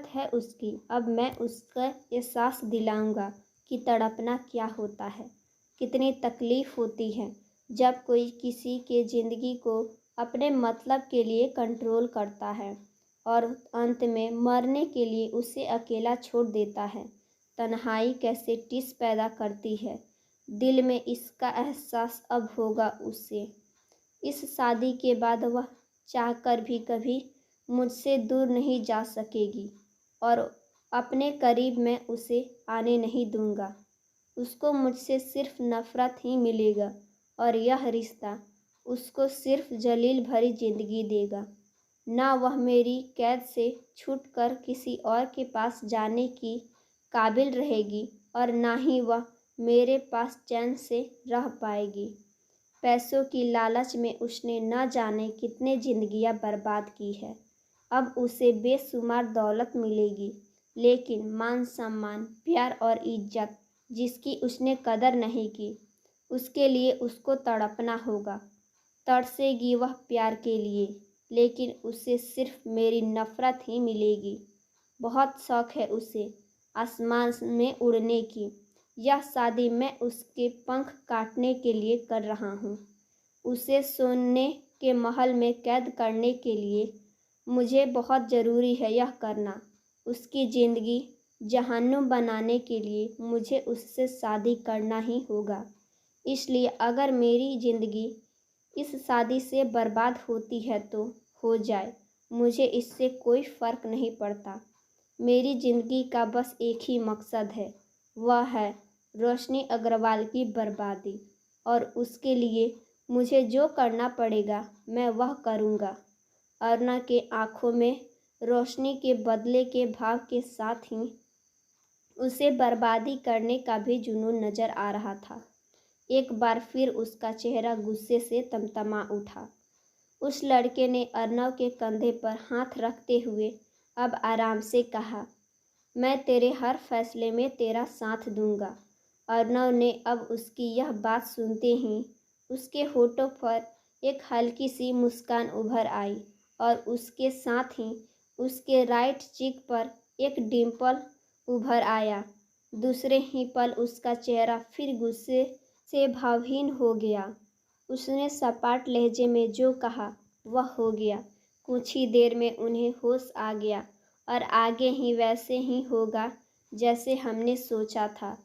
आदत है उसकी। अब मैं उसका एहसास दिलाऊंगा कि तड़पना क्या होता है, कितनी तकलीफ़ होती है जब कोई किसी के ज़िंदगी को अपने मतलब के लिए कंट्रोल करता है और अंत में मरने के लिए उसे अकेला छोड़ देता है। तन्हाई कैसे टिस पैदा करती है दिल में, इसका एहसास अब होगा उसे। इस शादी के बाद वह चाहकर भी कभी मुझसे दूर नहीं जा सकेगी और अपने करीब मैं उसे आने नहीं दूंगा। उसको मुझसे सिर्फ नफ़रत ही मिलेगा और यह रिश्ता उसको सिर्फ जलील भरी ज़िंदगी देगा। ना वह मेरी कैद से छूटकर किसी और के पास जाने की काबिल रहेगी और ना ही वह मेरे पास चैन से रह पाएगी। पैसों की लालच में उसने न जाने कितने ज़िंदगियां बर्बाद की है। अब उसे बेशुमार दौलत मिलेगी, लेकिन मान सम्मान, प्यार और इज्जत जिसकी उसने कदर नहीं की, उसके लिए उसको तड़पना होगा। तरसेगी वह प्यार के लिए, लेकिन उसे सिर्फ मेरी नफ़रत ही मिलेगी। बहुत शौक है उसे आसमान में उड़ने की। यह शादी मैं उसके पंख काटने के लिए कर रहा हूँ। उसे सोने के महल में कैद करने के लिए मुझे बहुत ज़रूरी है यह करना। उसकी ज़िंदगी जहन्नुम बनाने के लिए मुझे उससे शादी करना ही होगा। इसलिए अगर मेरी ज़िंदगी इस शादी से बर्बाद होती है तो हो जाए, मुझे इससे कोई फ़र्क नहीं पड़ता। मेरी ज़िंदगी का बस एक ही मकसद है, वह है रोशनी अग्रवाल की बर्बादी, और उसके लिए मुझे जो करना पड़ेगा मैं वह करूँगा। अरुणा के आँखों में रोशनी के बदले के भाव के साथ ही उसे बर्बादी करने का भी जुनून नज़र आ रहा था। एक बार फिर उसका चेहरा गुस्से से तमतमा उठा। उस लड़के ने अर्नव के कंधे पर हाथ रखते हुए अब आराम से कहा, मैं तेरे हर फैसले में तेरा साथ दूंगा। अर्नव ने अब उसकी यह बात सुनते ही उसके होठों पर एक हल्की सी मुस्कान उभर आई और उसके साथ ही उसके राइट चीक पर एक डिम्पल उभर आया। दूसरे ही पल उसका चेहरा फिर गुस्से से भावहीन हो गया। उसने सपाट लहजे में जो कहा वह हो गया। कुछ ही देर में उन्हें होश आ गया और आगे ही वैसे ही होगा जैसे हमने सोचा था।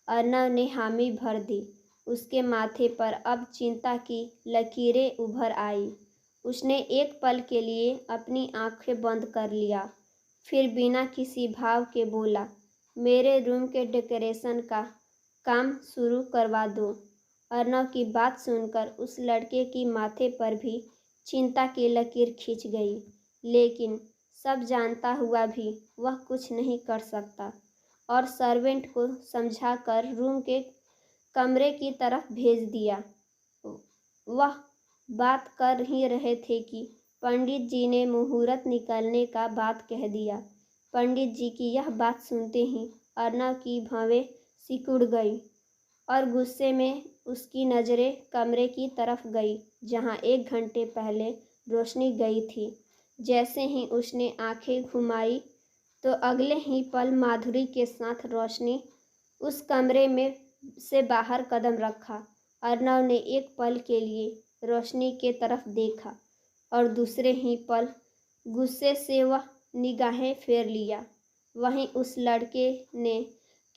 अर्नव ने हामी भर दी। उसके माथे पर अब चिंता की लकीरें उभर आई। उसने एक पल के लिए अपनी आंखें बंद कर लिया, फिर बिना किसी भाव के बोला, मेरे रूम के डेकोरेशन का काम शुरू करवा दो। अर्नव की बात सुनकर उस लड़के की माथे पर भी चिंता की लकीर खिंच गई, लेकिन सब जानता हुआ भी वह कुछ नहीं कर सकता और सर्वेंट को समझाकर रूम के कमरे की तरफ भेज दिया। वह बात कर ही रहे थे कि पंडित जी ने मुहूर्त निकलने का बात कह दिया। पंडित जी की यह बात सुनते ही अर्नव की भवें सिकुड़ गई और गुस्से में उसकी नज़रें कमरे की तरफ गई जहां 1 घंटे पहले रोशनी गई थी। जैसे ही उसने आंखें घुमाई तो अगले ही पल माधुरी के साथ रोशनी उस कमरे में से बाहर कदम रखा। अर्नव ने एक पल के लिए रोशनी के तरफ देखा और दूसरे ही पल गुस्से से वह निगाहें फेर लिया। वहीं उस लड़के ने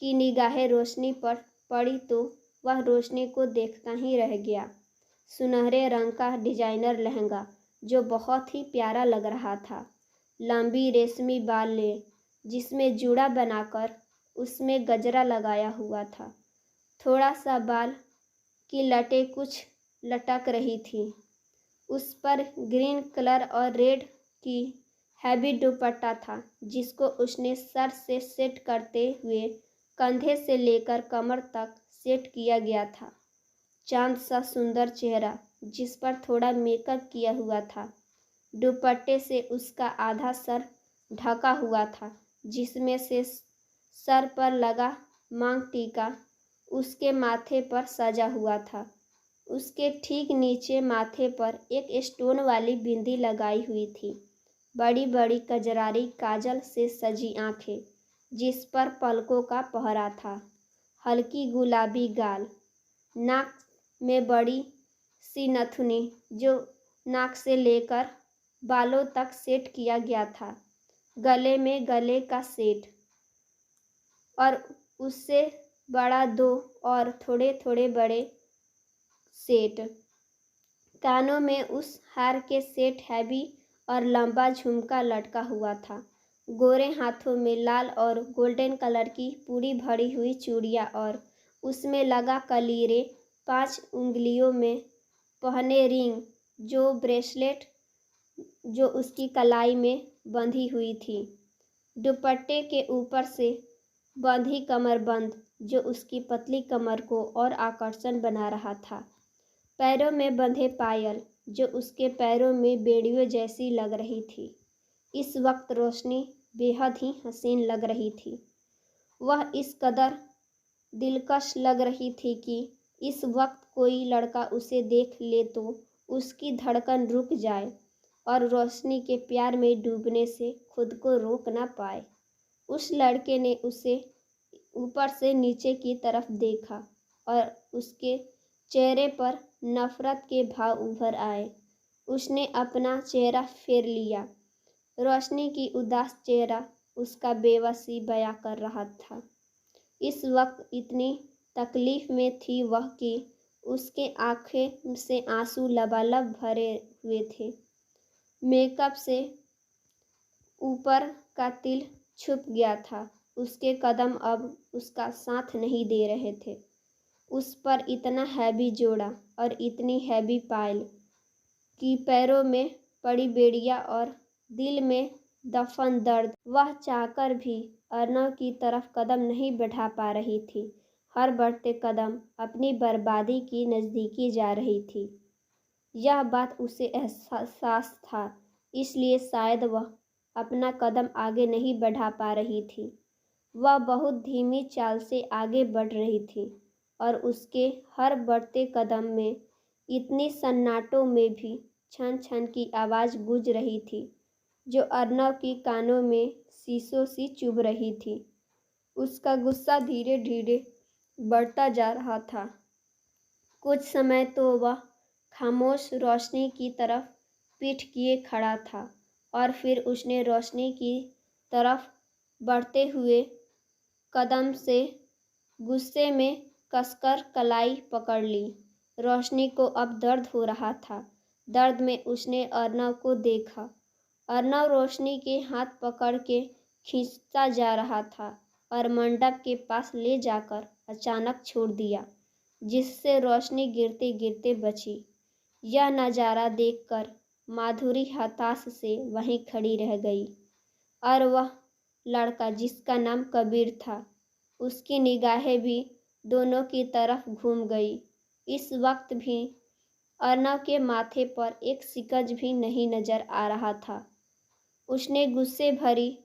की निगाहें रोशनी पर पड़ी तो वह रोशनी को देखता ही रह गया। सुनहरे रंग का डिजाइनर लहंगा जो बहुत ही प्यारा लग रहा था, लंबी रेशमी बालें जिसमें जूड़ा बनाकर उसमें गजरा लगाया हुआ था, थोड़ा सा बाल की लटें कुछ लटक रही थी। उस पर ग्रीन कलर और रेड की हैवी दुपट्टा था जिसको उसने सर से सेट करते हुए कंधे से लेकर कमर तक सेट किया गया था। चांद सा सुंदर चेहरा जिस पर थोड़ा मेकअप किया हुआ था। दुपट्टे से उसका आधा सर ढका हुआ था, जिसमें से सर पर लगा मांग टीका उसके माथे पर सजा हुआ था। उसके ठीक नीचे माथे पर एक स्टोन वाली बिंदी लगाई हुई थी। बड़ी बड़ी कजरारी काजल से सजी आंखें जिस पर पलकों का पहरा था, हल्की गुलाबी गाल, नाक में बड़ी सी नथुनी जो नाक से लेकर बालों तक सेट किया गया था, गले में गले का सेट और उससे बड़ा दो और थोड़े थोड़े बड़े सेट, कानों में उस हार के सेट हैवी और लंबा झुमका लटका हुआ था, गोरे हाथों में लाल और गोल्डन कलर की पूरी भरी हुई चूड़ियाँ और उसमें लगा कलीरे, 5 उंगलियों में पहने रिंग, जो ब्रेसलेट जो उसकी कलाई में बंधी हुई थी, दुपट्टे के ऊपर से बंधी कमरबंद जो उसकी पतली कमर को और आकर्षण बना रहा था, पैरों में बंधे पायल जो उसके पैरों में बेड़ियों जैसी लग रही थी। इस वक्त रोशनी बेहद ही हसीन लग रही थी। वह इस कदर दिलकश लग रही थी कि इस वक्त कोई लड़का उसे देख ले तो उसकी धड़कन रुक जाए और रोशनी के प्यार में डूबने से खुद को रोक ना पाए। उस लड़के ने उसे ऊपर से नीचे की तरफ देखा और उसके चेहरे पर नफरत के भाव उभर आए। उसने अपना चेहरा फेर लिया। रोशनी की उदास चेहरा उसका बेबसी बयां कर रहा था। इस वक्त इतनी तकलीफ में थी वह कि उसके आंखें से आंसू लबालब भरे हुए थे। मेकअप से ऊपर का तिल छुप गया था। उसके कदम अब उसका साथ नहीं दे रहे थे। उस पर इतना हैवी जोड़ा और इतनी हैवी पायल कि पैरों में पड़ी बेड़ियां और दिल में दफन दर्द। वह चाहकर भी अर्नव की तरफ कदम नहीं बढ़ा पा रही थी। हर बढ़ते कदम अपनी बर्बादी की नज़दीकी जा रही थी। यह बात उसे एहसास था, इसलिए शायद वह अपना कदम आगे नहीं बढ़ा पा रही थी। वह बहुत धीमी चाल से आगे बढ़ रही थी और उसके हर बढ़ते कदम में इतनी सन्नाटों में भी छन छन की आवाज़ गूंज रही थी जो अर्नव की कानों में शीशों सी चुभ रही थी। उसका गुस्सा धीरे धीरे बढ़ता जा रहा था। कुछ समय तो वह खामोश रोशनी की तरफ पीठ किए खड़ा था और फिर उसने रोशनी की तरफ बढ़ते हुए कदम से गुस्से में कसकर कलाई पकड़ ली। रोशनी को अब दर्द हो रहा था। दर्द में उसने अर्नव को देखा। अर्नव रोशनी के हाथ पकड़ के खींचता जा रहा था और मंडप के पास ले जाकर अचानक छोड़ दिया, जिससे रोशनी गिरते गिरते बची। यह नज़ारा देखकर माधुरी हताश से वहीं खड़ी रह गई और वह लड़का जिसका नाम कबीर था, उसकी निगाहें भी दोनों की तरफ घूम गई। इस वक्त भी अर्नव के माथे पर एक सिकज भी नहीं नजर आ रहा था। उसने गुस्से भरी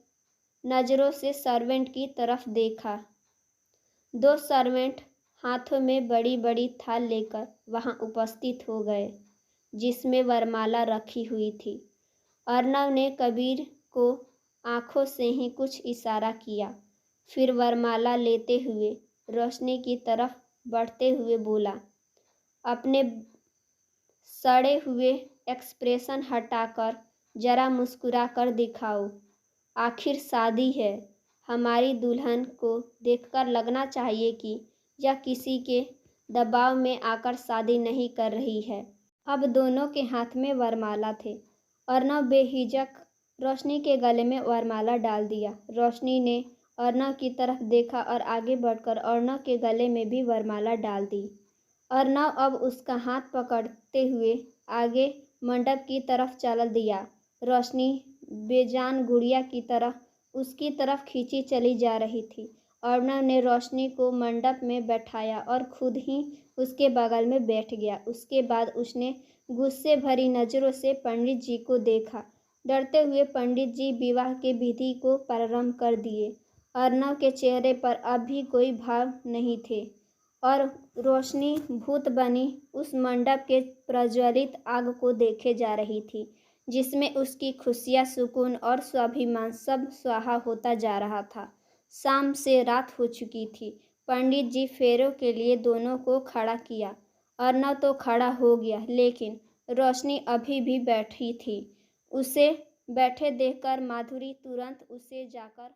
नज़रों से सर्वेंट की तरफ देखा। 2 सर्वेंट हाथों में बड़ी बड़ी थाल लेकर वहां उपस्थित हो गए, जिसमें वरमाला रखी हुई थी। अर्नव ने कबीर को आंखों से ही कुछ इशारा किया, फिर वरमाला लेते हुए रोशनी की तरफ बढ़ते हुए बोला, अपने सड़े हुए एक्सप्रेशन हटाकर जरा मुस्कुरा कर दिखाओ। आखिर शादी है। हमारी दुल्हन को देखकर लगना चाहिए कि यह किसी के दबाव में आकर शादी नहीं कर रही है। अब दोनों के हाथ में वरमाला थे। अर्नव बेहिचक रोशनी के गले में वरमाला डाल दिया। रोशनी ने अर्नव की तरफ देखा और आगे बढ़कर अर्नव के गले में भी वरमाला डाल दी। अर्नव अब उसका हाथ पकड़ते हुए आगे मंडप की तरफ चल दिया। रोशनी बेजान गुड़िया की तरह उसकी तरफ खींची चली जा रही थी। अर्नव ने रोशनी को मंडप में बैठाया और खुद ही उसके बगल में बैठ गया। उसके बाद उसने गुस्से भरी नज़रों से पंडित जी को देखा। डरते हुए पंडित जी विवाह के विधि को प्रारंभ कर दिए। अर्नव के चेहरे पर अब भी कोई भाव नहीं थे और रोशनी भूत बनी उस मंडप के प्रज्वलित आग को देखे जा रही थी, जिसमें उसकी खुशियाँ, सुकून और स्वाभिमान सब स्वाहा होता जा रहा था। शाम से रात हो चुकी थी। पंडित जी फेरों के लिए दोनों को खड़ा किया। अर्नव तो खड़ा हो गया, लेकिन रोशनी अभी भी बैठी थी। उसे बैठे देखकर माधुरी तुरंत उसे जाकर